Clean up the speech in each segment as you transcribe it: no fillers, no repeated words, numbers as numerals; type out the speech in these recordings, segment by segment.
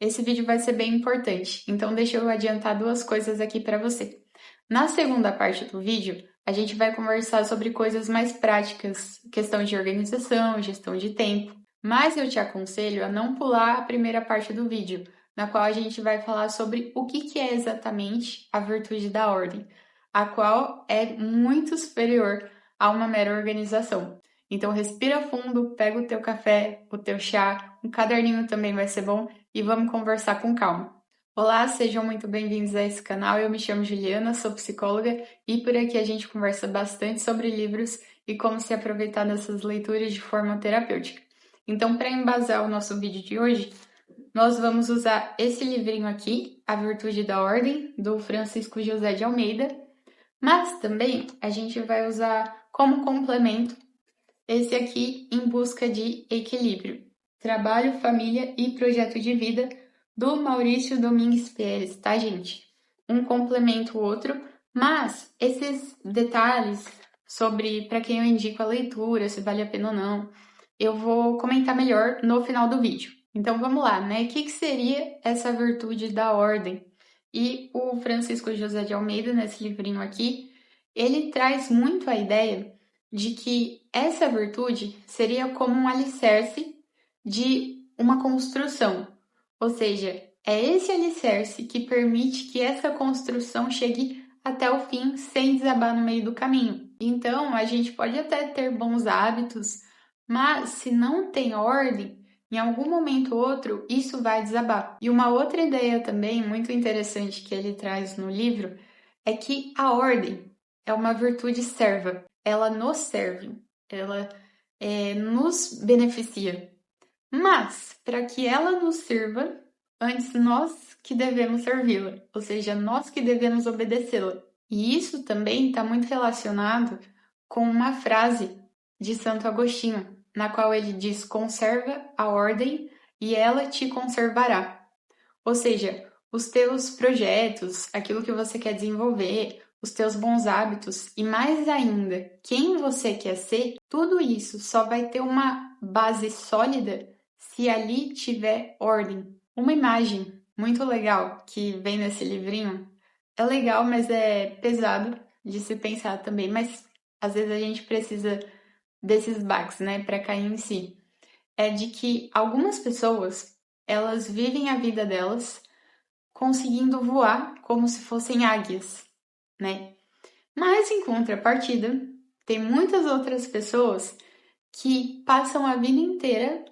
esse vídeo vai ser bem importante, então deixa eu adiantar duas coisas aqui para você. Na segunda parte do vídeo, a gente vai conversar sobre coisas mais práticas, questão de organização, gestão de tempo, mas eu te aconselho a não pular a primeira parte do vídeo, na qual a gente vai falar sobre o que é exatamente a virtude da ordem, a qual é muito superior a uma mera organização. Então respira fundo, pega o teu café, o teu chá, um caderninho também vai ser bom e vamos conversar com calma. Olá, sejam muito bem-vindos a esse canal. Eu me chamo Juliana, sou psicóloga e por aqui a gente conversa bastante sobre livros e como se aproveitar dessas leituras de forma terapêutica. Então, para embasar o nosso vídeo de hoje, nós vamos usar esse livrinho aqui, A Virtude da Ordem, do Francisco José de Almeida, mas também a gente vai usar como complemento esse aqui, Em Busca de Equilíbrio, Trabalho, Família e Projeto de Vida, do Maurício Domingues Pérez, tá, gente? Um complementa o outro, mas esses detalhes sobre para quem eu indico a leitura, se vale a pena ou não, eu vou comentar melhor no final do vídeo. Então vamos lá, né? O que seria essa virtude da ordem? E o Francisco José de Almeida, nesse livrinho aqui, ele traz muito a ideia de que essa virtude seria como um alicerce de uma construção, ou seja, é esse alicerce que permite que essa construção chegue até o fim sem desabar no meio do caminho. Então, a gente pode até ter bons hábitos, mas se não tem ordem, em algum momento ou outro, isso vai desabar. E uma outra ideia também muito interessante que ele traz no livro é que a ordem é uma virtude serva. Ela nos serve, ela nos beneficia. Mas, para que ela nos sirva, antes nós que devemos servi-la, ou seja, nós que devemos obedecê-la. E isso também está muito relacionado com uma frase de Santo Agostinho, na qual ele diz: conserva a ordem e ela te conservará. Ou seja, os teus projetos, aquilo que você quer desenvolver, os teus bons hábitos e mais ainda, quem você quer ser, tudo isso só vai ter uma base sólida se ali tiver ordem. Uma imagem muito legal que vem nesse livrinho é legal, mas é pesado de se pensar também, mas às vezes a gente precisa desses baques, né, para cair em si. É de que algumas pessoas, elas vivem a vida delas conseguindo voar como se fossem águias, né? Mas em contrapartida, tem muitas outras pessoas que passam a vida inteira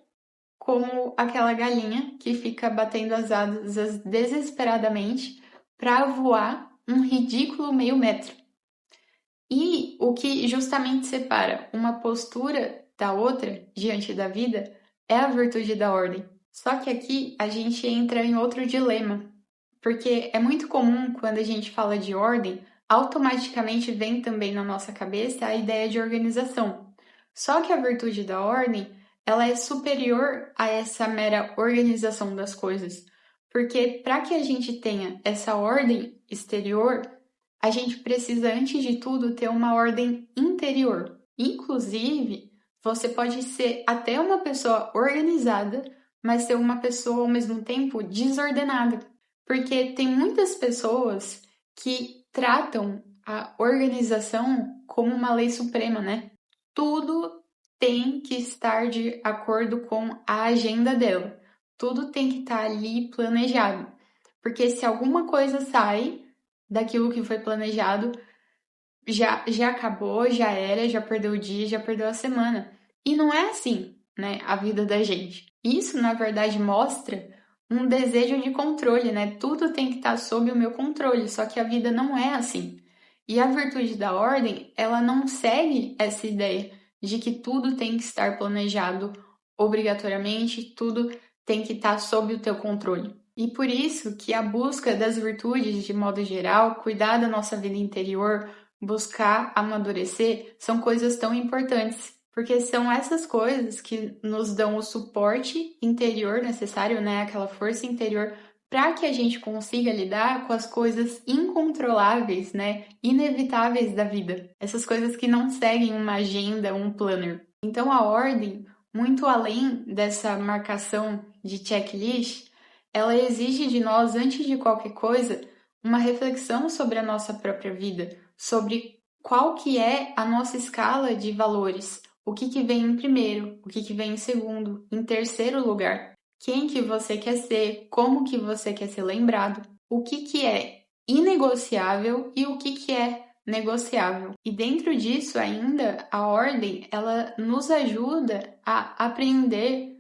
como aquela galinha que fica batendo as asas desesperadamente para voar um ridículo meio metro. E o que justamente separa uma postura da outra diante da vida é a virtude da ordem. Só que aqui a gente entra em outro dilema, porque é muito comum quando a gente fala de ordem, automaticamente vem também na nossa cabeça a ideia de organização. Só que a virtude da ordem, ela é superior a essa mera organização das coisas. Porque para que a gente tenha essa ordem exterior, a gente precisa, antes de tudo, ter uma ordem interior. Inclusive, você pode ser até uma pessoa organizada, mas ser uma pessoa ao mesmo tempo desordenada. Porque tem muitas pessoas que tratam a organização como uma lei suprema, né? Tudo tem que estar de acordo com a agenda dela. Tudo tem que estar ali planejado. Porque se alguma coisa sai daquilo que foi planejado, já acabou, já era, já perdeu o dia, já perdeu a semana. E não é assim, né, a vida da gente. Isso, na verdade, mostra um desejo de controle, né? Tudo tem que estar sob o meu controle, só que a vida não é assim. E a virtude da ordem, ela não segue essa ideia de que tudo tem que estar planejado obrigatoriamente, tudo tem que estar sob o teu controle. E por isso que a busca das virtudes, de modo geral, cuidar da nossa vida interior, buscar amadurecer, são coisas tão importantes, porque são essas coisas que nos dão o suporte interior necessário, né? Aquela força interior para que a gente consiga lidar com as coisas incontroláveis, né? Inevitáveis da vida. Essas coisas que não seguem uma agenda, um planner. Então a ordem, muito além dessa marcação de checklist, ela exige de nós, antes de qualquer coisa, uma reflexão sobre a nossa própria vida, sobre qual que é a nossa escala de valores, o que que vem em primeiro, o que que vem em segundo, em terceiro lugar, quem que você quer ser, como que você quer ser lembrado, o que é inegociável e o que é negociável. E dentro disso ainda, a ordem, ela nos ajuda a aprender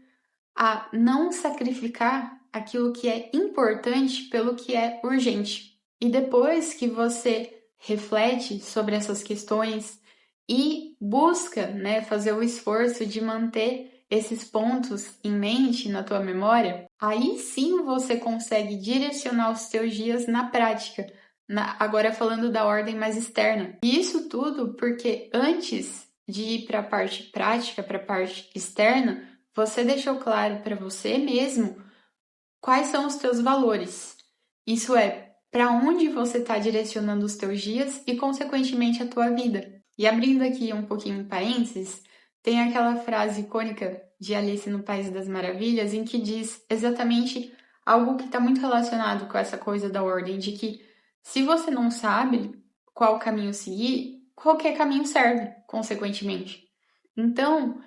a não sacrificar aquilo que é importante pelo que é urgente. E depois que você reflete sobre essas questões e busca, né, fazer o esforço de manter esses pontos em mente na tua memória, aí sim você consegue direcionar os teus dias na prática. Agora falando da ordem mais externa. E isso tudo porque antes de ir para a parte prática, para a parte externa, você deixou claro para você mesmo quais são os teus valores. Isso é, para onde você está direcionando os teus dias e, consequentemente, a tua vida. E abrindo aqui um pouquinho parênteses, tem aquela frase icônica de Alice no País das Maravilhas em que diz exatamente algo que está muito relacionado com essa coisa da ordem, de que se você não sabe qual caminho seguir, qualquer caminho serve, consequentemente. Então,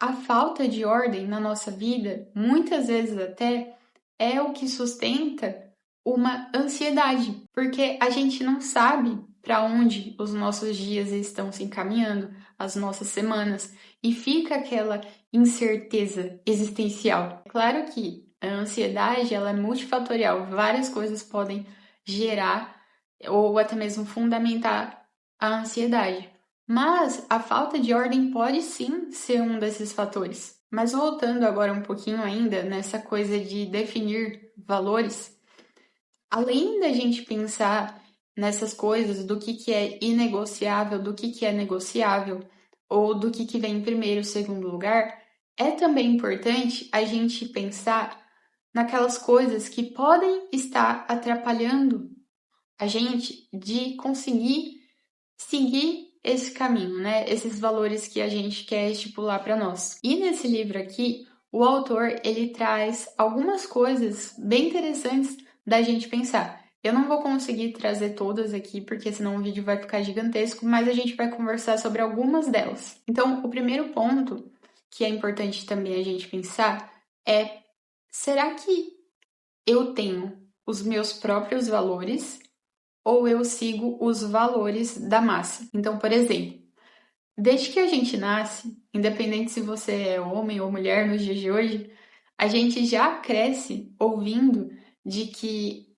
a falta de ordem na nossa vida, muitas vezes até, é o que sustenta uma ansiedade, porque a gente não sabe para onde os nossos dias estão se encaminhando, as nossas semanas, e fica aquela incerteza existencial. Claro que a ansiedade ela é multifatorial, várias coisas podem gerar ou até mesmo fundamentar a ansiedade. Mas a falta de ordem pode sim ser um desses fatores. Mas voltando agora um pouquinho ainda nessa coisa de definir valores, além da gente pensar nessas coisas do que é inegociável, do que é negociável, ou do que vem em primeiro, segundo lugar, é também importante a gente pensar naquelas coisas que podem estar atrapalhando a gente de conseguir seguir esse caminho, né? Esses valores que a gente quer estipular para nós. E nesse livro aqui, o autor ele traz algumas coisas bem interessantes da gente pensar. Eu não vou conseguir trazer todas aqui, porque senão o vídeo vai ficar gigantesco, mas a gente vai conversar sobre algumas delas. Então, o primeiro ponto que é importante também a gente pensar é: será que eu tenho os meus próprios valores ou eu sigo os valores da massa? Então, por exemplo, desde que a gente nasce, independente se você é homem ou mulher nos dias de hoje, a gente já cresce ouvindo de que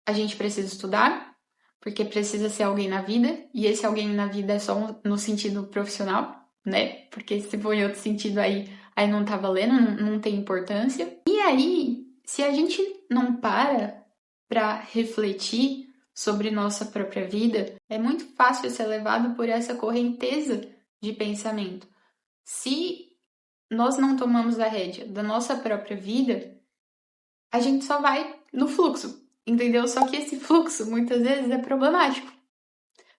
a gente precisa estudar, porque precisa ser alguém na vida, e esse alguém na vida é só no sentido profissional, né? Porque se for em outro sentido aí não tá valendo, não tem importância. E aí, se a gente não para refletir sobre nossa própria vida, é muito fácil ser levado por essa correnteza de pensamento. Se nós não tomamos a rédea da nossa própria vida, a gente só vai no fluxo, entendeu? Só que esse fluxo muitas vezes é problemático.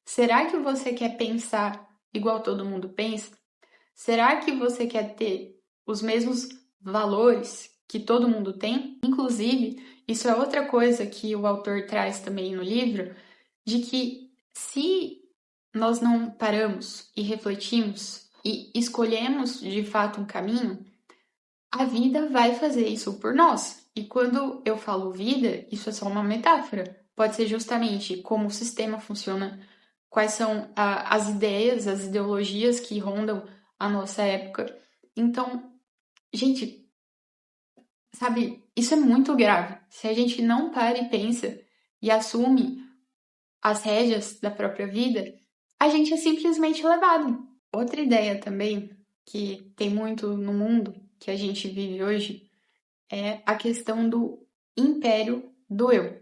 Será que você quer pensar igual todo mundo pensa? Será que você quer ter os mesmos valores que todo mundo tem? Inclusive, isso é outra coisa que o autor traz também no livro, de que se nós não paramos e refletimos e escolhemos de fato um caminho, a vida vai fazer isso por nós. E quando eu falo vida, isso é só uma metáfora. Pode ser justamente como o sistema funciona, quais são as ideias, as ideologias que rondam a nossa época. Então, gente, sabe, isso é muito grave. Se a gente não para e pensa e assume as rédeas da própria vida, a gente é simplesmente levado. Outra ideia também que tem muito no mundo que a gente vive hoje é a questão do império do eu.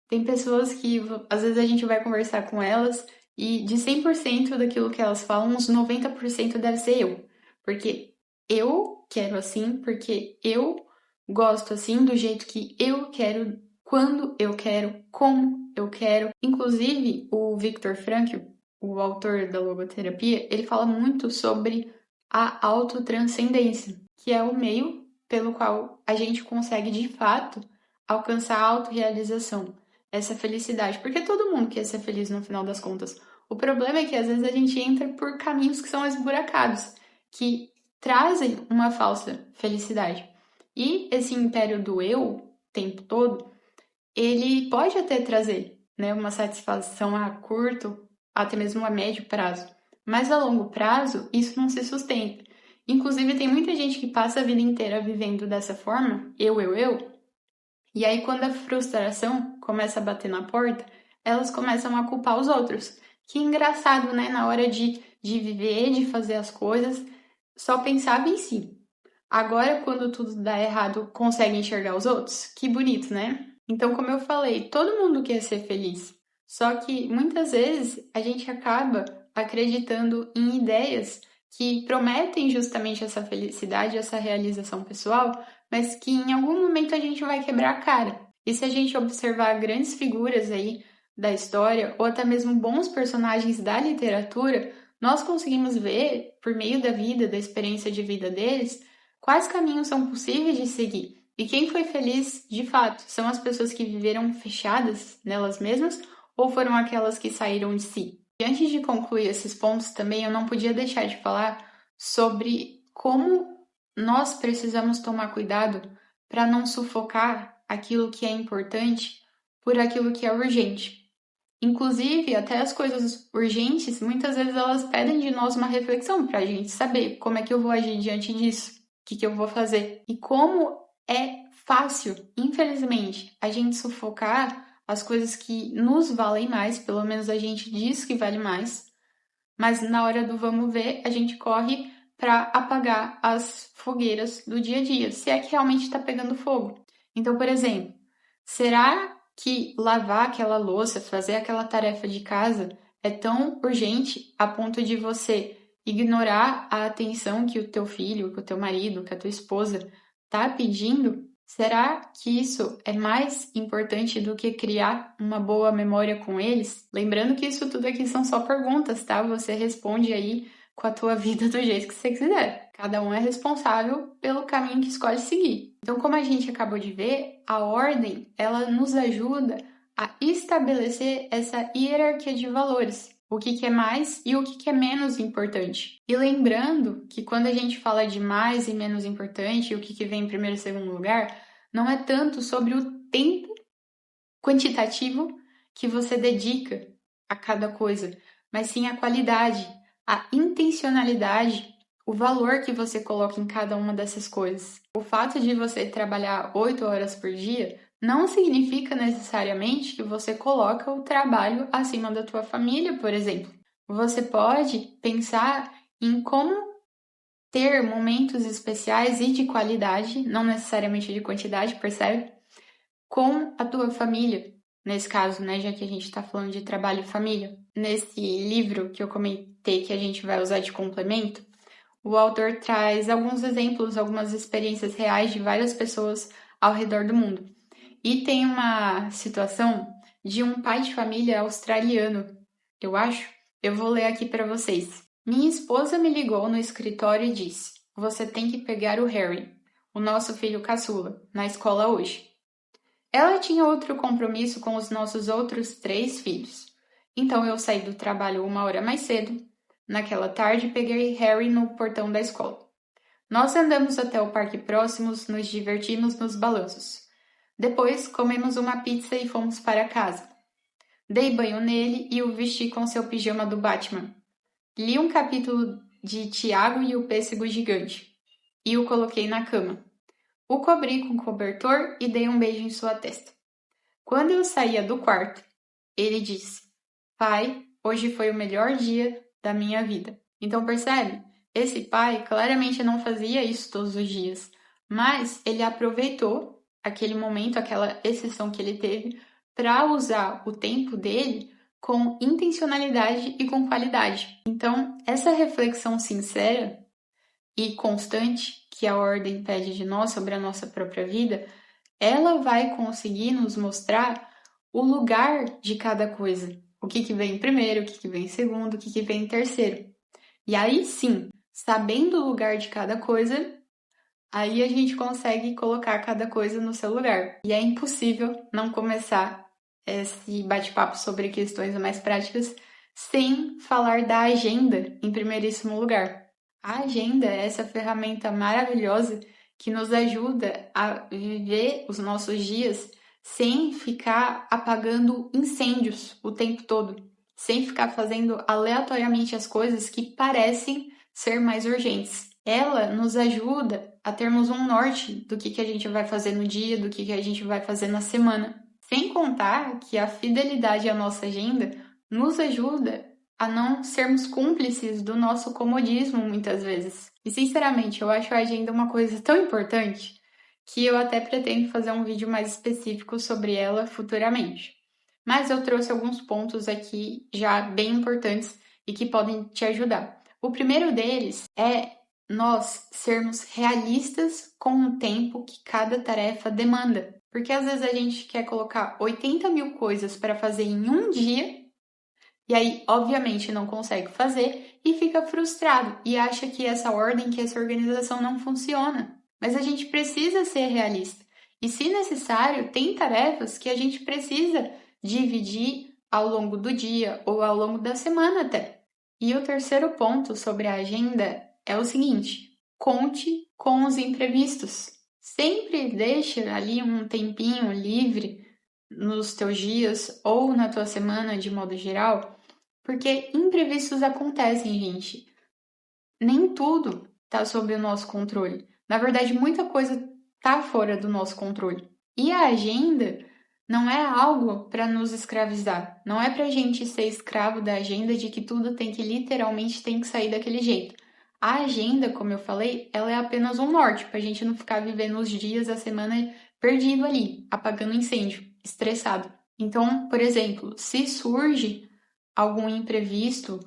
Tem pessoas que às vezes a gente vai conversar com elas e de 100% daquilo que elas falam, uns 90% deve ser eu. Porque eu quero assim, porque eu gosto assim, do jeito que eu quero, quando eu quero, como eu quero. Inclusive, o Viktor Frankl, o autor da logoterapia, ele fala muito sobre a autotranscendência, que é o meio pelo qual a gente consegue, de fato, alcançar a autorrealização, essa felicidade. Porque todo mundo quer ser feliz no final das contas. O problema é que às vezes a gente entra por caminhos que são esburacados, que trazem uma falsa felicidade. E esse império do eu, o tempo todo, ele pode até trazer, né, uma satisfação a curto, até mesmo a médio prazo. Mas a longo prazo, isso não se sustenta. Inclusive, tem muita gente que passa a vida inteira vivendo dessa forma, eu. E aí, quando a frustração começa a bater na porta, elas começam a culpar os outros. Que engraçado, né? Na hora de viver, de fazer as coisas, só pensava em si. Agora, quando tudo dá errado, consegue enxergar os outros? Que bonito, né? Então, como eu falei, todo mundo quer ser feliz. Só que muitas vezes a gente acaba acreditando em ideias que prometem justamente essa felicidade, essa realização pessoal, mas que em algum momento a gente vai quebrar a cara. E se a gente observar grandes figuras aí da história, ou até mesmo bons personagens da literatura, nós conseguimos ver, por meio da vida, da experiência de vida deles, quais caminhos são possíveis de seguir. E quem foi feliz, de fato, são as pessoas que viveram fechadas nelas mesmas ou foram aquelas que saíram de si? E antes de concluir esses pontos também, eu não podia deixar de falar sobre como nós precisamos tomar cuidado para não sufocar aquilo que é importante por aquilo que é urgente. Inclusive, até as coisas urgentes, muitas vezes elas pedem de nós uma reflexão para a gente saber como é que eu vou agir diante disso, o que eu vou fazer. E como é fácil, infelizmente, a gente sufocar as coisas que nos valem mais, pelo menos a gente diz que vale mais, mas na hora do vamos ver, a gente corre para apagar as fogueiras do dia a dia, se é que realmente está pegando fogo. Então, por exemplo, será que lavar aquela louça, fazer aquela tarefa de casa é tão urgente a ponto de você ignorar a atenção que o teu filho, que o teu marido, que a tua esposa está pedindo? Será que isso é mais importante do que criar uma boa memória com eles? Lembrando que isso tudo aqui são só perguntas, tá? Você responde aí com a tua vida do jeito que você quiser. Cada um é responsável pelo caminho que escolhe seguir. Então, como a gente acabou de ver, a ordem, ela nos ajuda a estabelecer essa hierarquia de valores. O que é mais e o que é menos importante. E lembrando que quando a gente fala de mais e menos importante, o que vem em primeiro e segundo lugar, não é tanto sobre o tempo quantitativo que você dedica a cada coisa, mas sim a qualidade, a intencionalidade, o valor que você coloca em cada uma dessas coisas. O fato de você trabalhar 8 horas por dia não significa necessariamente que você coloca o trabalho acima da tua família, por exemplo. Você pode pensar em como ter momentos especiais e de qualidade, não necessariamente de quantidade, percebe? Com a tua família, nesse caso, né, já que a gente está falando de trabalho e família. Nesse livro que eu comentei que a gente vai usar de complemento, o autor traz alguns exemplos, algumas experiências reais de várias pessoas ao redor do mundo. E tem uma situação de um pai de família australiano, eu acho. Eu vou ler aqui para vocês. Minha esposa me ligou no escritório e disse: Você tem que pegar o Harry, o nosso filho caçula, na escola hoje. Ela tinha outro compromisso com os nossos outros 3 filhos. Então eu saí do trabalho 1 hora mais cedo. Naquela tarde, peguei Harry no portão da escola. Nós andamos até o parque próximo, nos divertimos nos balanços. Depois, comemos uma pizza e fomos para casa. Dei banho nele e o vesti com seu pijama do Batman. Li um capítulo de Tiago e o Pêssego Gigante e o coloquei na cama. O cobri com cobertor e dei um beijo em sua testa. Quando eu saía do quarto, ele disse: Pai, hoje foi o melhor dia da minha vida. Então percebe? Esse pai claramente não fazia isso todos os dias, mas ele aproveitou aquele momento, aquela exceção que ele teve, para usar o tempo dele com intencionalidade e com qualidade. Então, essa reflexão sincera e constante que a ordem pede de nós sobre a nossa própria vida, ela vai conseguir nos mostrar o lugar de cada coisa. O que vem em primeiro, o que vem em segundo, o que vem em terceiro. E aí sim, sabendo o lugar de cada coisa, Aí a gente consegue colocar cada coisa no seu lugar. E é impossível não começar esse bate-papo sobre questões mais práticas sem falar da agenda em primeiríssimo lugar. A agenda é essa ferramenta maravilhosa que nos ajuda a viver os nossos dias sem ficar apagando incêndios o tempo todo, sem ficar fazendo aleatoriamente as coisas que parecem ser mais urgentes. Ela nos ajuda a termos um norte do que a gente vai fazer no dia, do que a gente vai fazer na semana. Sem contar que a fidelidade à nossa agenda nos ajuda a não sermos cúmplices do nosso comodismo muitas vezes. E sinceramente, eu acho a agenda uma coisa tão importante que eu até pretendo fazer um vídeo mais específico sobre ela futuramente. Mas eu trouxe alguns pontos aqui já bem importantes e que podem te ajudar. O primeiro deles é nós sermos realistas com o tempo que cada tarefa demanda. Porque às vezes a gente quer colocar 80 mil coisas para fazer em um dia e aí, obviamente, não consegue fazer e fica frustrado e acha que essa ordem, que essa organização não funciona. Mas a gente precisa ser realista. E, se necessário, tem tarefas que a gente precisa dividir ao longo do dia ou ao longo da semana até. E o terceiro ponto sobre a agenda é o seguinte: conte com os imprevistos. Sempre deixe ali um tempinho livre nos teus dias ou na tua semana de modo geral, porque imprevistos acontecem, gente. Nem tudo está sob o nosso controle. Na verdade, muita coisa está fora do nosso controle. E a agenda não é algo para nos escravizar. Não é para a gente ser escravo da agenda de que tudo tem que literalmente tem que sair daquele jeito. A agenda, como eu falei, ela é apenas um norte para a gente não ficar vivendo os dias, a semana perdido ali, apagando incêndio, estressado. Então, por exemplo, se surge algum imprevisto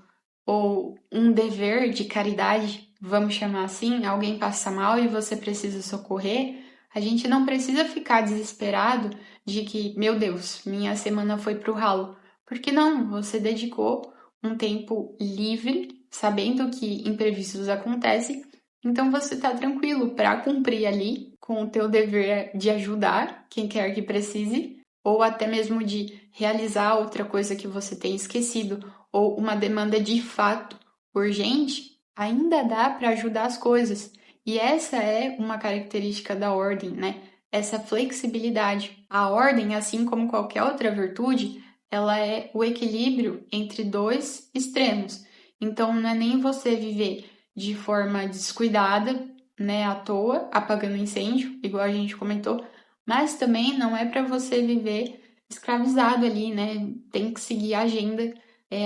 ou um dever de caridade, vamos chamar assim, alguém passa mal e você precisa socorrer, a gente não precisa ficar desesperado de que, meu Deus, minha semana foi pro ralo. Porque não, você dedicou um tempo livre, sabendo que imprevistos acontecem, então você está tranquilo para cumprir ali com o teu dever de ajudar quem quer que precise, ou até mesmo de realizar outra coisa que você tem esquecido, ou uma demanda de fato urgente, ainda dá para ajudar as coisas. E essa é uma característica da ordem, né? Essa flexibilidade. A ordem, assim como qualquer outra virtude, ela é o equilíbrio entre dois extremos. Então, não é nem você viver de forma descuidada, né, à toa, apagando incêndio, igual a gente comentou, mas também não é para você viver escravizado ali, né? Tem que seguir a agenda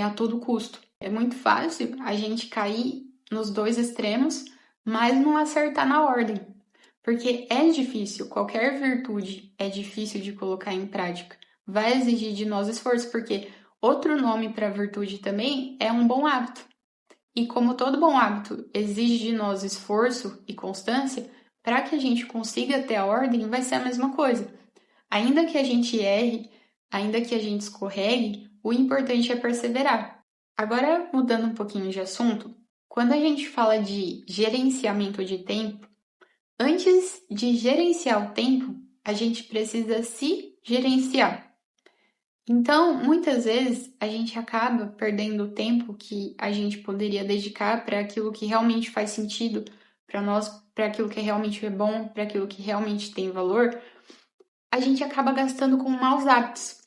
a todo custo. É muito fácil a gente cair nos dois extremos, mas não acertar na ordem. Porque é difícil, qualquer virtude é difícil de colocar em prática. Vai exigir de nós esforço, porque outro nome para virtude também é um bom hábito. E como todo bom hábito exige de nós esforço e constância, para que a gente consiga ter a ordem, vai ser a mesma coisa. Ainda que a gente erre, ainda que a gente escorregue, o importante é perseverar. Agora, mudando um pouquinho de assunto, quando a gente fala de gerenciamento de tempo, antes de gerenciar o tempo, a gente precisa se gerenciar. Então, muitas vezes a gente acaba perdendo o tempo que a gente poderia dedicar para aquilo que realmente faz sentido para nós, para aquilo que realmente é bom, para aquilo que realmente tem valor, a gente acaba gastando com maus hábitos.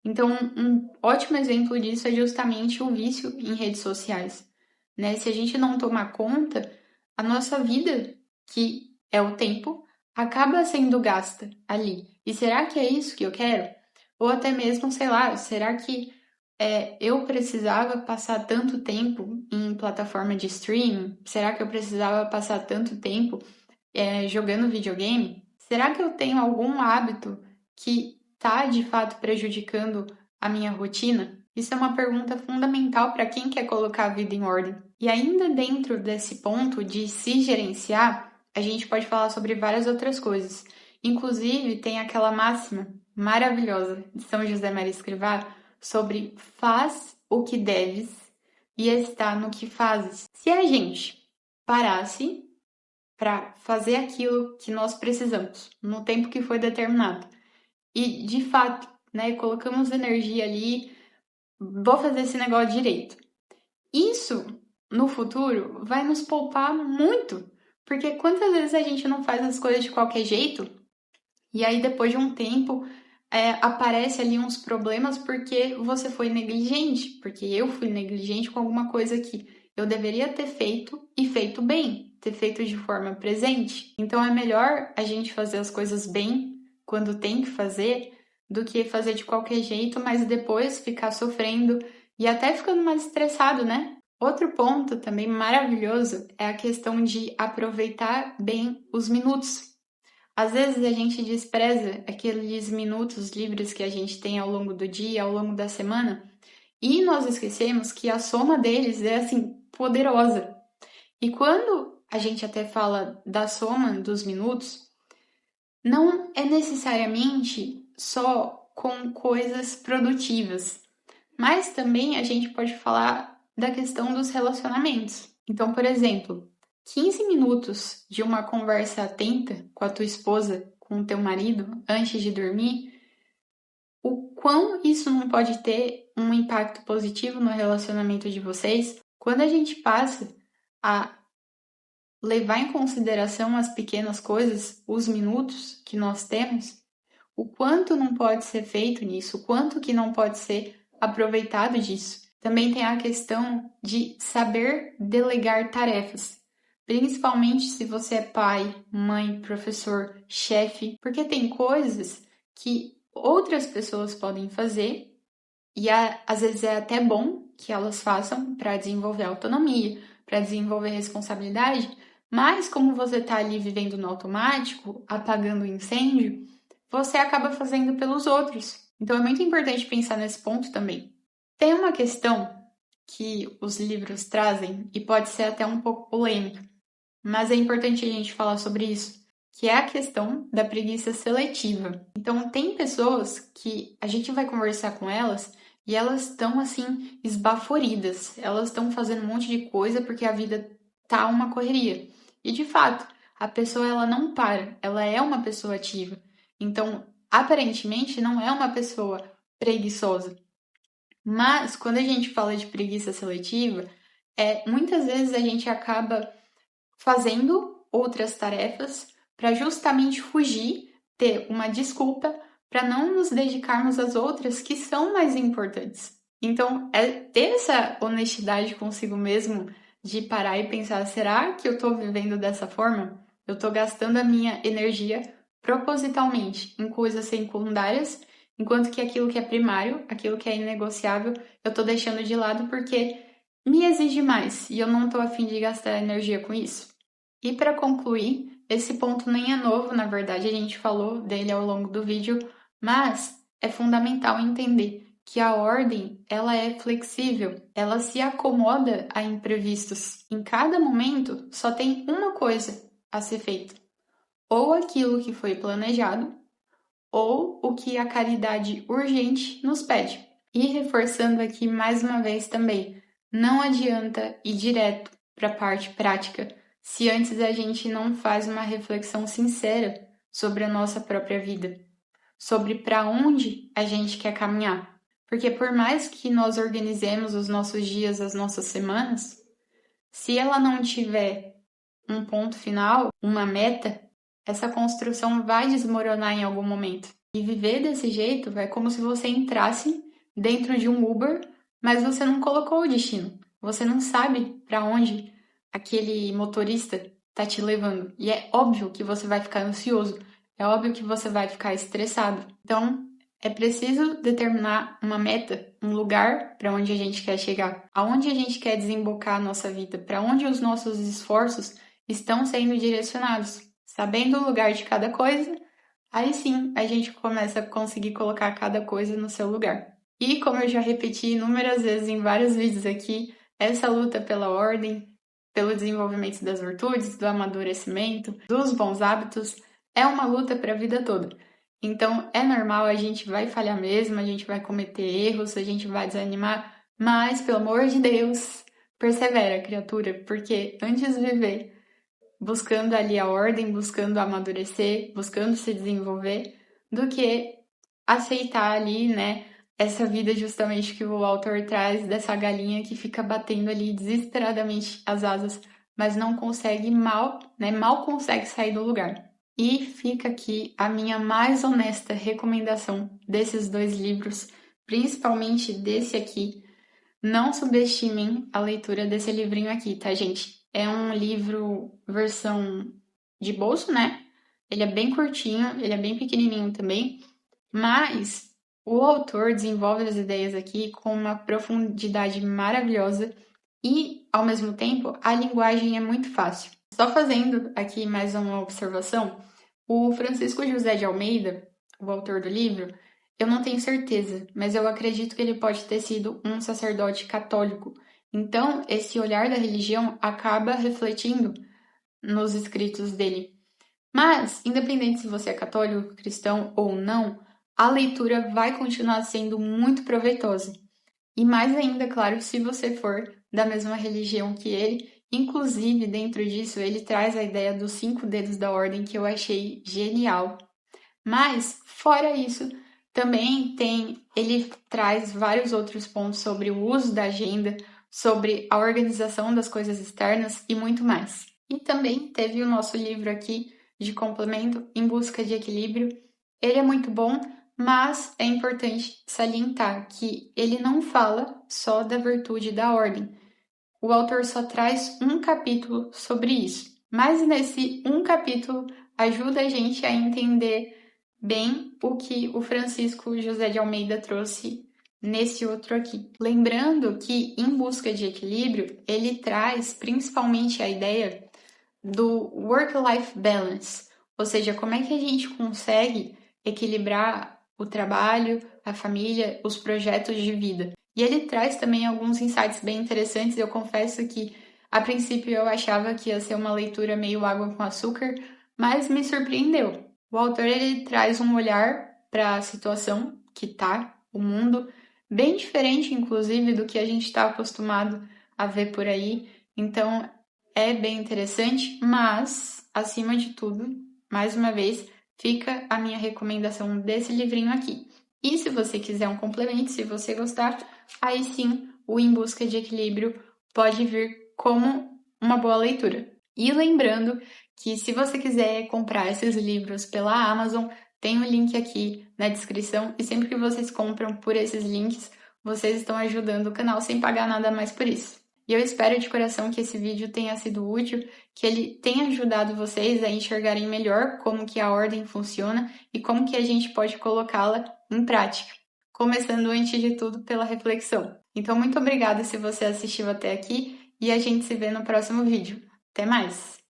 Então, um ótimo exemplo disso é justamente o vício em redes sociais, né? Se a gente não tomar conta, a nossa vida, que é o tempo, acaba sendo gasta ali. E será que é isso que eu quero? Ou até mesmo, sei lá, será que eu precisava passar tanto tempo em plataforma de streaming? Será que eu precisava passar tanto tempo jogando videogame? Será que eu tenho algum hábito que está de fato prejudicando a minha rotina? Isso é uma pergunta fundamental para quem quer colocar a vida em ordem. E ainda dentro desse ponto de se gerenciar, a gente pode falar sobre várias outras coisas. Inclusive, tem aquela máxima maravilhosa de São José Maria Escrivá sobre faz o que deves e está no que fazes. Se a gente parasse para fazer aquilo que nós precisamos, no tempo que foi determinado. E, de fato, né, colocamos energia ali, vou fazer esse negócio direito. Isso, no futuro, vai nos poupar muito, porque quantas vezes a gente não faz as coisas de qualquer jeito, e aí depois de um tempo aparece ali uns problemas porque você foi negligente, porque eu fui negligente com alguma coisa que eu deveria ter feito e feito bem, ter feito de forma presente. Então é melhor a gente fazer as coisas bem quando tem que fazer do que fazer de qualquer jeito, mas depois ficar sofrendo e até ficando mais estressado, né? Outro ponto também maravilhoso é a questão de aproveitar bem os minutos. Às vezes a gente despreza aqueles minutos livres que a gente tem ao longo do dia, ao longo da semana, e nós esquecemos que a soma deles é assim poderosa. E quando a gente até fala da soma dos minutos, não é necessariamente só com coisas produtivas, mas também a gente pode falar da questão dos relacionamentos. Então, por exemplo, 15 minutos de uma conversa atenta com a tua esposa, com o teu marido, antes de dormir, o quão isso não pode ter um impacto positivo no relacionamento de vocês quando a gente passa a levar em consideração as pequenas coisas, os minutos que nós temos, o quanto não pode ser feito nisso, o quanto que não pode ser aproveitado disso. Também tem a questão de saber delegar tarefas, principalmente se você é pai, mãe, professor, chefe, porque tem coisas que outras pessoas podem fazer e às vezes é até bom que elas façam para desenvolver autonomia, para desenvolver responsabilidade, mas como você está ali vivendo no automático, apagando o incêndio, você acaba fazendo pelos outros. Então é muito importante pensar nesse ponto também. Tem uma questão que os livros trazem e pode ser até um pouco polêmica, mas é importante a gente falar sobre isso, que é a questão da preguiça seletiva. Então tem pessoas que a gente vai conversar com elas e elas estão assim esbaforidas, elas estão fazendo um monte de coisa porque a vida tá uma correria. E de fato, a pessoa ela não para, ela é uma pessoa ativa. Então, aparentemente não é uma pessoa preguiçosa. Mas quando a gente fala de preguiça seletiva, muitas vezes a gente acaba fazendo outras tarefas para justamente fugir, ter uma desculpa para não nos dedicarmos às outras que são mais importantes. Então, é ter essa honestidade consigo mesmo de parar e pensar: será que eu estou vivendo dessa forma? Eu estou gastando a minha energia propositalmente em coisas secundárias, enquanto que aquilo que é primário, aquilo que é inegociável, eu estou deixando de lado porque me exige mais e eu não estou afim de gastar energia com isso. E para concluir, esse ponto nem é novo, na verdade, a gente falou dele ao longo do vídeo, mas é fundamental entender que a ordem, ela é flexível, ela se acomoda a imprevistos. Em cada momento, só tem uma coisa a ser feita: ou aquilo que foi planejado, ou o que a caridade urgente nos pede. E reforçando aqui mais uma vez também, não adianta ir direto para a parte prática se antes a gente não faz uma reflexão sincera sobre a nossa própria vida, sobre para onde a gente quer caminhar. Porque por mais que nós organizemos os nossos dias, as nossas semanas, se ela não tiver um ponto final, uma meta, essa construção vai desmoronar em algum momento. E viver desse jeito é como se você entrasse dentro de um Uber, mas você não colocou o destino. Você não sabe para onde aquele motorista está te levando. E é óbvio que você vai ficar ansioso, é óbvio que você vai ficar estressado. Então, é preciso determinar uma meta, um lugar para onde a gente quer chegar, aonde a gente quer desembocar a nossa vida, para onde os nossos esforços estão sendo direcionados. Sabendo o lugar de cada coisa, aí sim a gente começa a conseguir colocar cada coisa no seu lugar. E como eu já repeti inúmeras vezes em vários vídeos aqui, essa luta pela ordem, pelo desenvolvimento das virtudes, do amadurecimento, dos bons hábitos, é uma luta para a vida toda. Então é normal, a gente vai falhar mesmo, a gente vai cometer erros, a gente vai desanimar, mas pelo amor de Deus, persevera, criatura, porque antes de viver buscando ali a ordem, buscando amadurecer, buscando se desenvolver, do que aceitar ali, né, essa vida justamente que o autor traz dessa galinha que fica batendo ali desesperadamente as asas, mas não consegue mal consegue sair do lugar. E fica aqui a minha mais honesta recomendação desses 2 livros, principalmente desse aqui. Não subestimem a leitura desse livrinho aqui, tá, gente? É um livro versão de bolso, né? Ele é bem curtinho, ele é bem pequenininho também, mas o autor desenvolve as ideias aqui com uma profundidade maravilhosa e, ao mesmo tempo, a linguagem é muito fácil. Só fazendo aqui mais uma observação, o Francisco José de Almeida, o autor do livro, eu não tenho certeza, mas eu acredito que ele pode ter sido um sacerdote católico. Então, esse olhar da religião acaba refletindo nos escritos dele. Mas, independente se você é católico, cristão ou não, a leitura vai continuar sendo muito proveitosa. E mais ainda, claro, se você for da mesma religião que ele. Inclusive, dentro disso, ele traz a ideia dos 5 dedos da ordem, que eu achei genial. Mas, fora isso, também ele traz vários outros pontos sobre o uso da agenda, sobre a organização das coisas externas e muito mais. E também teve o nosso livro aqui de complemento, Em Busca de Equilíbrio. Ele é muito bom, mas é importante salientar que ele não fala só da virtude da ordem. O autor só traz um capítulo sobre isso, mas nesse um capítulo ajuda a gente a entender bem o que o Francisco José de Almeida trouxe nesse outro aqui. Lembrando que Em Busca de Equilíbrio, ele traz principalmente a ideia do work-life balance, ou seja, como é que a gente consegue equilibrar o trabalho, a família, os projetos de vida. E ele traz também alguns insights bem interessantes. Eu confesso que a princípio eu achava que ia ser uma leitura meio água com açúcar, mas me surpreendeu. O autor ele traz um olhar para a situação que está o mundo, bem diferente inclusive do que a gente está acostumado a ver por aí. Então é bem interessante, mas, acima de tudo, mais uma vez, fica a minha recomendação desse livrinho aqui. E se você quiser um complemento, se você gostar, aí sim o Em Busca de Equilíbrio pode vir como uma boa leitura. E lembrando que se você quiser comprar esses livros pela Amazon, tem o link aqui na descrição e sempre que vocês compram por esses links, vocês estão ajudando o canal sem pagar nada mais por isso. E eu espero de coração que esse vídeo tenha sido útil, que ele tenha ajudado vocês a enxergarem melhor como que a ordem funciona e como que a gente pode colocá-la em prática. Começando antes de tudo pela reflexão. Então, muito obrigada se você assistiu até aqui e a gente se vê no próximo vídeo. Até mais!